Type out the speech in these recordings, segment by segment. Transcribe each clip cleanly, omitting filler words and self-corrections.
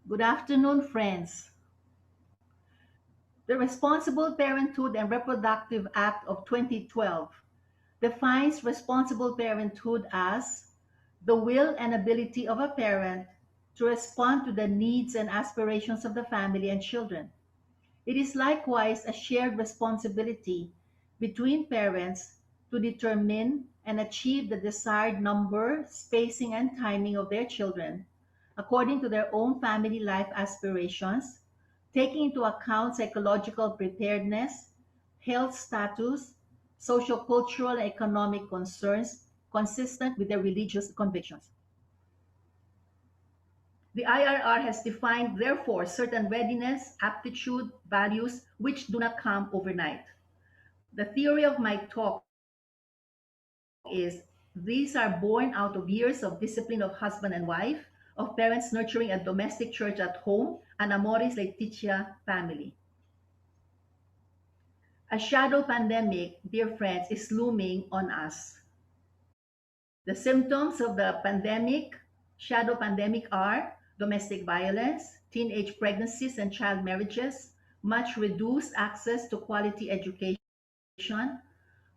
Good afternoon, friends. The Responsible Parenthood and Reproductive Act of 2012 defines responsible parenthood as the will and ability of a parent to respond to the needs and aspirations of the family and children. It is likewise a shared responsibility between parents to determine and achieve the desired number, spacing, and timing of their children according to their own family life aspirations, taking into account psychological preparedness, health status, social, cultural, and economic concerns consistent with their religious convictions. The IRR has defined, therefore, certain readiness, aptitude, values which do not come overnight. The theory of my talk is these are born out of years of discipline of husband and wife, of parents nurturing a domestic church at home, an Amoris Laetitia family. A shadow pandemic, dear friends, is looming on us. The symptoms of the shadow pandemic are domestic violence, teenage pregnancies and child marriages, much reduced access to quality education,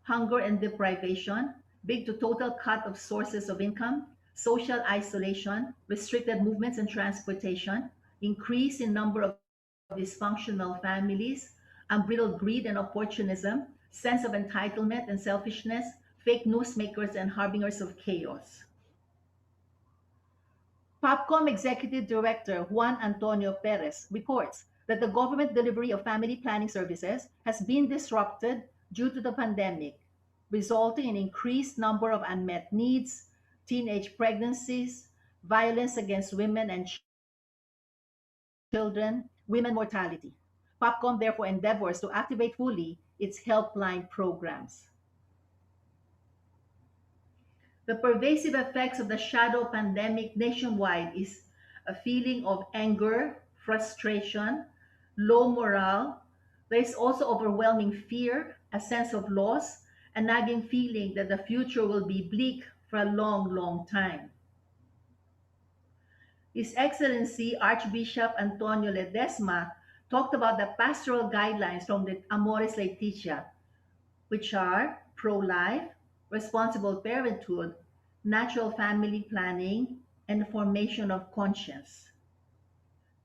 hunger and deprivation, big to total cut of sources of income, social isolation, restricted movements and transportation, increase in number of dysfunctional families, unbridled greed and opportunism, sense of entitlement and selfishness, fake newsmakers and harbingers of chaos. POPCOM Executive Director Juan Antonio Perez reports that the government delivery of family planning services has been disrupted due to the pandemic, resulting in increased number of unmet needs, teenage pregnancies, violence against women and children, women mortality. POPCOM therefore endeavors to activate fully its helpline programs. The pervasive effects of the shadow pandemic nationwide is a feeling of anger, frustration, low morale. There is also overwhelming fear, a sense of loss, a nagging feeling that the future will be bleak for a long, long time. His Excellency Archbishop Antonio Ledesma talked about the pastoral guidelines from the Amoris Laetitia, which are pro-life, responsible parenthood, natural family planning, and formation of conscience.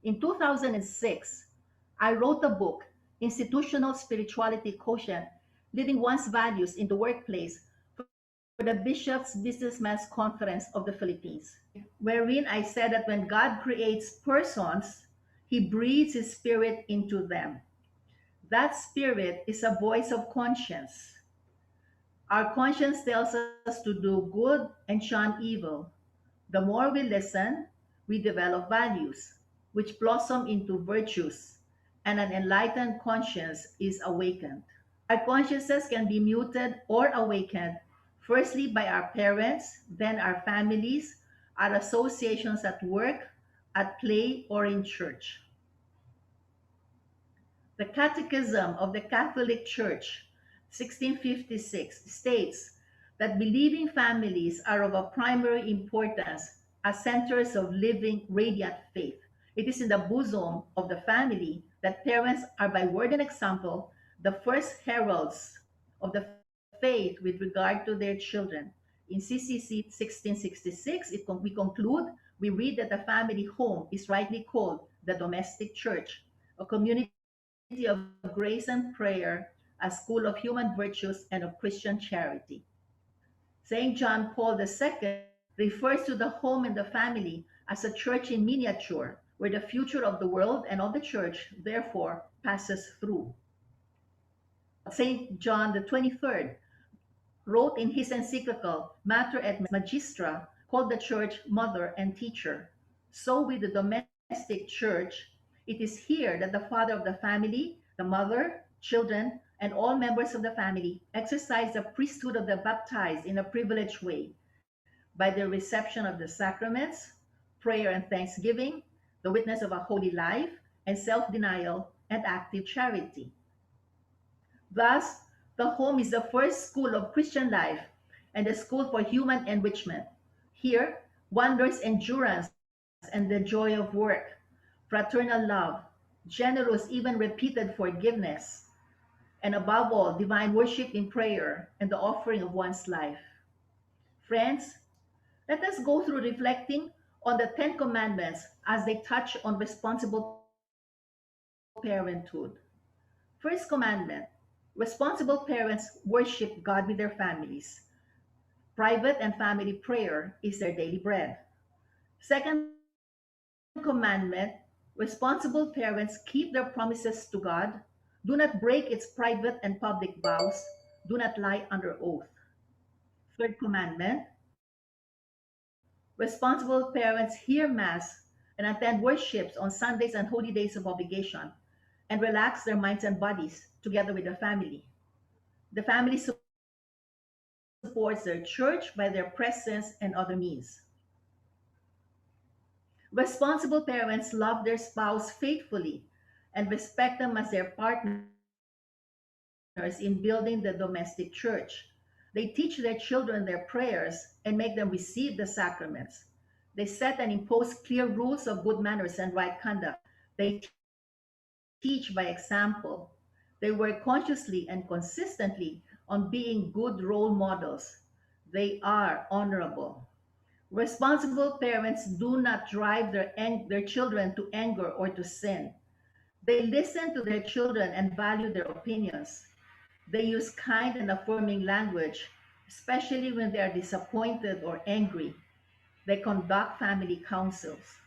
In 2006, I wrote a book, Institutional Spirituality Quotient, Living One's Values in the Workplace, for the Bishops' Businessmen's Conference of the Philippines, wherein I said that when God creates persons, he breathes his spirit into them. That spirit is a voice of conscience. Our conscience tells us to do good and shun evil. The more we listen, we develop values, which blossom into virtues, and an enlightened conscience is awakened. Our consciences can be muted or awakened, firstly by our parents, then our families, our associations at work, at play, or in church. The Catechism of the Catholic Church, 1656, states that believing families are of a primary importance as centers of living, radiant faith. It is in the bosom of the family that parents are, by word and example, the first heralds of the faith with regard to their children. In CCC 1666, we conclude, we read that the family home is rightly called the domestic church, a community of grace and prayer, a school of human virtues and of Christian charity. St. John Paul II refers to the home and the family as a church in miniature, where the future of the world and of the church, therefore, passes through. St. John the 23rd wrote in his encyclical Mater et Magistra, called the church mother and teacher. So with the domestic church, it is here that the father of the family, the mother, children, and all members of the family exercise the priesthood of the baptized in a privileged way by the reception of the sacraments, prayer and thanksgiving, the witness of a holy life, and self-denial and active charity. Thus, the home is the first school of Christian life and the school for human enrichment. Here, one learns endurance and the joy of work. fraternal love, generous, even repeated forgiveness, and above all, divine worship in prayer and the offering of one's life. Friends, let us go through reflecting on the Ten Commandments as they touch on responsible parenthood. First commandment: responsible parents worship God with their families. Private and family prayer is their daily bread. Second commandment: responsible parents keep their promises to God. Do not break its private and public vows. Do not lie under oath. Third commandment: responsible parents hear Mass and attend worships on Sundays and holy days of obligation and relax their minds and bodies together with the family. The family supports their church by their presence and other means. Responsible parents love their spouse faithfully and respect them as their partners in building the domestic church. They teach their children their prayers and make them receive the sacraments. They set and impose clear rules of good manners and right conduct. They teach by example. They work consciously and consistently on being good role models. They are honorable. Responsible parents do not drive their children to anger or to sin. They listen to their children and value their opinions. They use kind and affirming language, especially when they are disappointed or angry. They conduct family councils.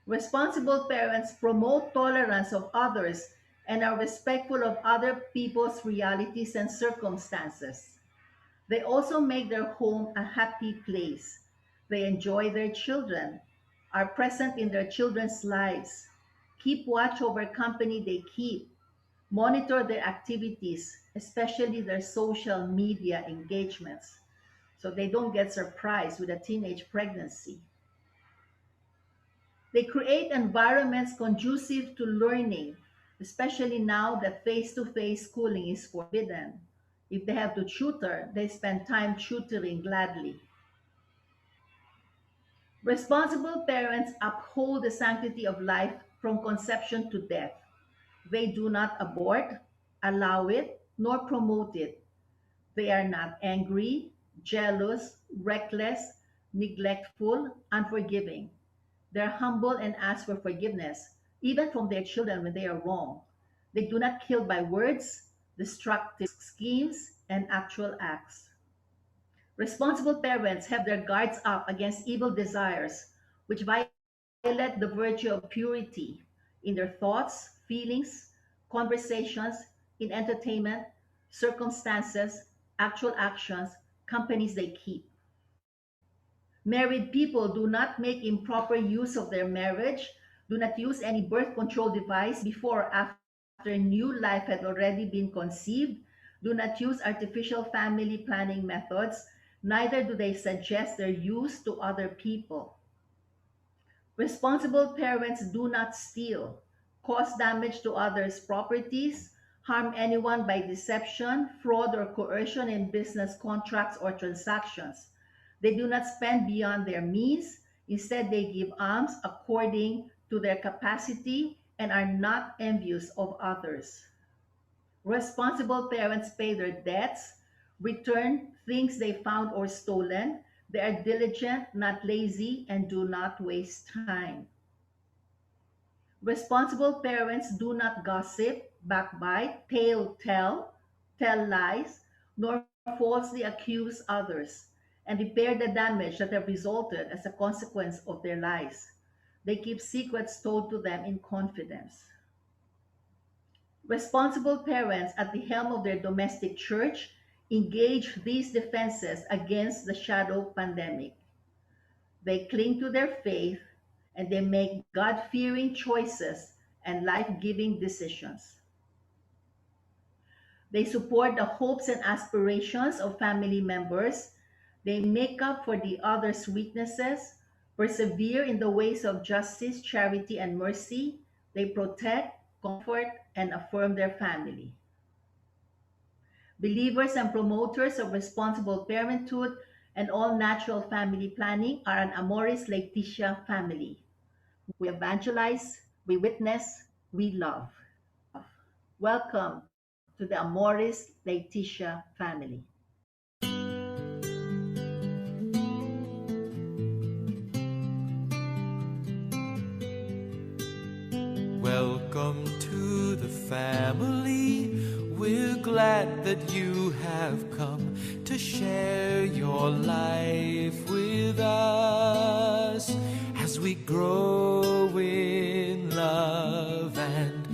Responsible parents promote tolerance of others and are respectful of other people's realities and circumstances. They also make their home a happy place. They enjoy their children, are present in their children's lives, keep watch over company they keep, monitor their activities, especially their social media engagements, so they don't get surprised with a teenage pregnancy. They create environments conducive to learning, especially now that face to face schooling is forbidden. If they have to tutor, they spend time tutoring gladly. Responsible parents uphold the sanctity of life from conception to death. They do not abort, allow it, nor promote it. They are not angry, jealous, reckless, neglectful, unforgiving. They're humble and ask for forgiveness, even from their children when they are wrong. They do not kill by words, destructive schemes, and actual acts. Responsible parents have their guards up against evil desires, which violate the virtue of purity in their thoughts, feelings, conversations, in entertainment, circumstances, actual actions, companies they keep. Married people do not make improper use of their marriage, do not use any birth control device before or after new life had already been conceived, do not use artificial family planning methods, neither do they suggest their use to other people. Responsible parents do not steal, cause damage to others' properties, harm anyone by deception, fraud, or coercion in business contracts or transactions. They do not spend beyond their means. Instead, they give alms according to their capacity and are not envious of others. Responsible parents pay their debts, return things they found or stolen. They are diligent, not lazy, and do not waste time. Responsible parents do not gossip, backbite, tell lies, nor falsely accuse others, and repair the damage that have resulted as a consequence of their lies. They keep secrets told to them in confidence. Responsible parents at the helm of their domestic church engage these defenses against the shadow pandemic. They cling to their faith and they make God fearing choices and life giving decisions. They support the hopes and aspirations of family members. They make up for the other's weaknesses, persevere in the ways of justice, charity, and mercy. They protect, comfort, and affirm their family. Believers and promoters of responsible parenthood and all natural family planning are an Amoris Laetitia family. We evangelize, we witness, we love. Welcome to the Amoris Laetitia family. Welcome to the family. We're glad that you have come to share your life with us as we grow in love, and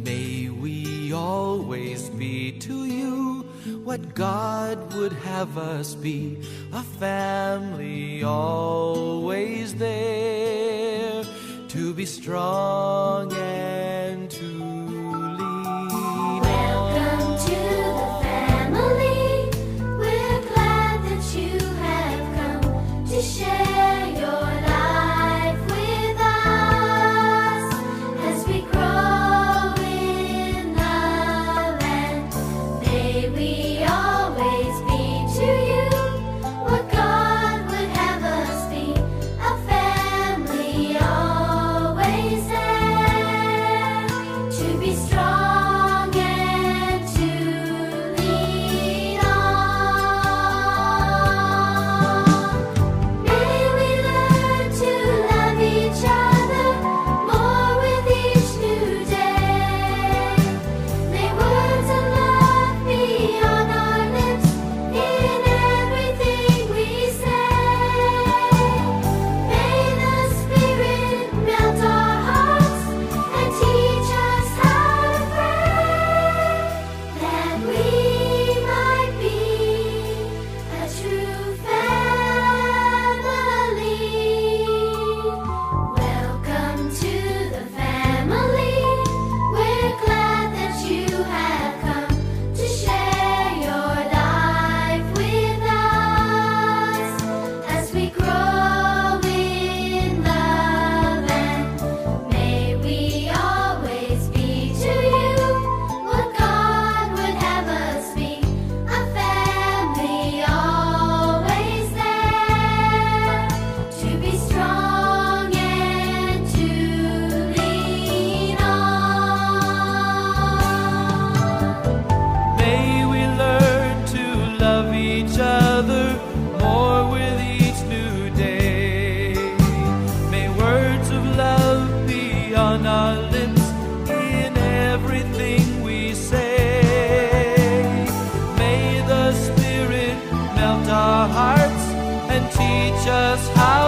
may we always be to you what God would have us be, a family always there to be strong and to lean Welcome to the family. We're glad that you have come to share your life with us as we grow in love, and may we always be to you what God would have us be, a family always there to be strong and to lean on. May we learn to love each other more with each new day. May words of love be on our lips in everything we say. May the Spirit melt our hearts and teach us how to pray, that we might be a true family. Welcome to the family. We're glad that you have come to share your life with us as we grow in love, and may we always be to you what God would have us be, a family always there to be strong and to lean on. May we learn to love each other more with each new day. May words of love be on our lips in everything we say. May the Spirit melt our hearts and teach us how